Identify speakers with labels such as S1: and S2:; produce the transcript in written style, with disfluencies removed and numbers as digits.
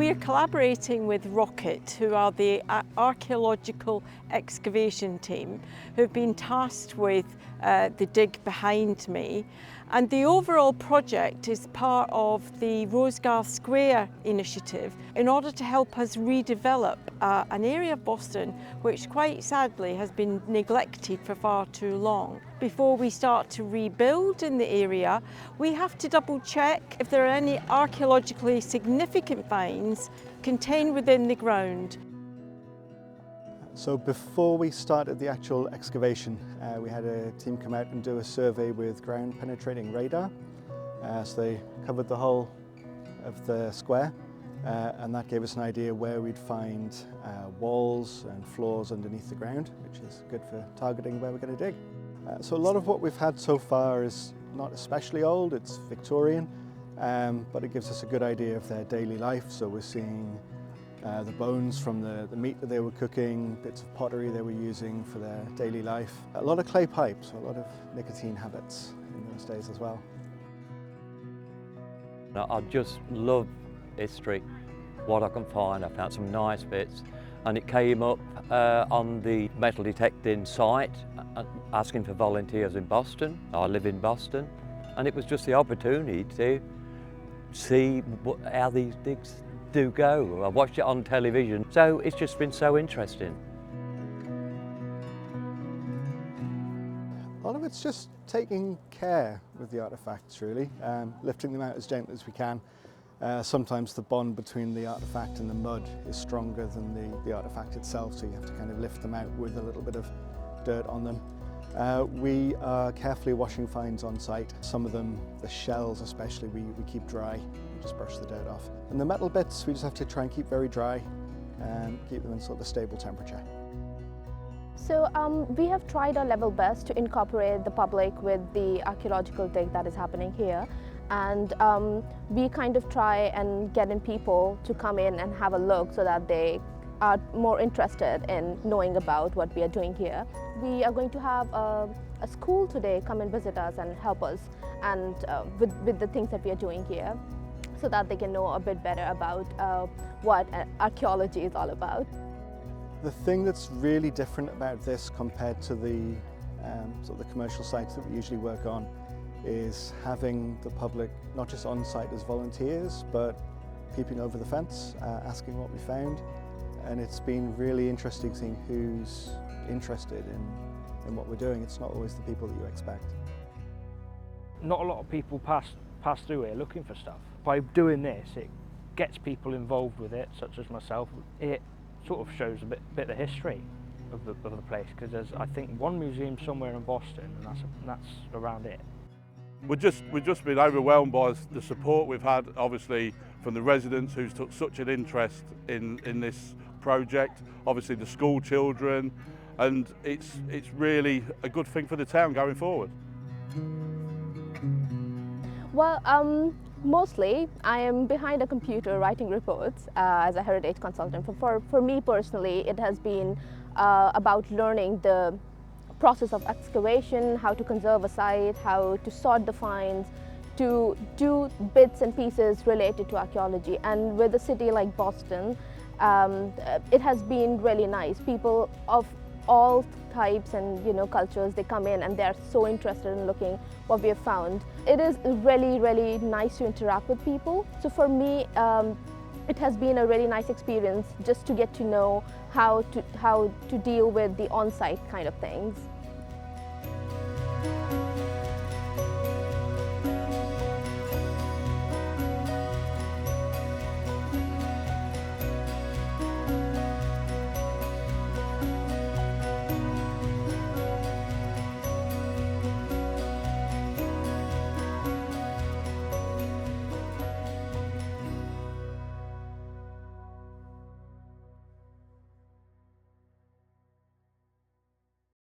S1: we're collaborating with Rocket, who are the archaeological excavation team, who've been tasked with the dig behind me. And the overall project is part of the Rosegarth Square initiative in order to help us redevelop an area of Boston which quite sadly has been neglected for far too long. Before we start to rebuild in the area, we have to double check if there are any archaeologically significant finds contained within the ground.
S2: So before we started the actual excavation, we had a team come out and do a survey with ground penetrating radar. So they covered the whole of the square, and that gave us an idea where we'd find walls and floors underneath the ground, which is good for targeting where we're going to dig. So a lot of what we've had so far is not especially old, it's Victorian, but it gives us a good idea of their daily life. So we're seeing the bones from the meat that they were cooking, bits of pottery they were using for their daily life. A lot of clay pipes, a lot of nicotine habits in those days as well.
S3: I just love history, what I can find. I found some nice bits, and it came up on the metal detecting site, asking for volunteers in Boston. I live in Boston, and it was just the opportunity to see how these digs do go. I watched it on television, so it's just been so interesting.
S2: A lot of it's just taking care with the artefacts, really, lifting them out as gently as we can. Sometimes the bond between the artefact and the mud is stronger than the artefact itself, so you have to kind of lift them out with a little bit of dirt on them. We are carefully washing finds on site. Some of them, the shells especially, we keep dry. We just brush the dirt off. And the metal bits, we just have to try and keep very dry and keep them in sort of a stable temperature.
S4: So we have tried our level best to incorporate the public with the archaeological dig that is happening here. And we kind of try and get in people to come in and have a look so that they are more interested in knowing about what we are doing here. We are going to have a school today come and visit us and help us and with the things that we are doing here, so that they can know a bit better about what archaeology is all about.
S2: The thing that's really different about this compared to the sort of the commercial sites that we usually work on is having the public not just on site as volunteers, but peeping over the fence, asking what we found. And it's been really interesting seeing who's interested in what we're doing. It's not always the people that you expect.
S5: Not a lot of people pass through here looking for stuff. By doing this, it gets people involved with it, such as myself. It sort of shows a bit of the history of the place, because there's, I think, one museum somewhere in Boston, and that's around it.
S6: We've just been overwhelmed by the support we've had, obviously, from the residents who's took such an interest in this project, obviously the school children, and it's really a good thing for the town going forward.
S4: Well, mostly I am behind a computer writing reports as a heritage consultant. For me personally, it has been about learning the process of excavation, how to conserve a site, how to sort the finds, to do bits and pieces related to archaeology. And with a city like Boston, it has been really nice. People of all types and cultures, they come in and they are so interested in looking what we have found. It is really nice to interact with people. So for me, it has been a really nice experience just to get to know how to deal with the on-site kind of things.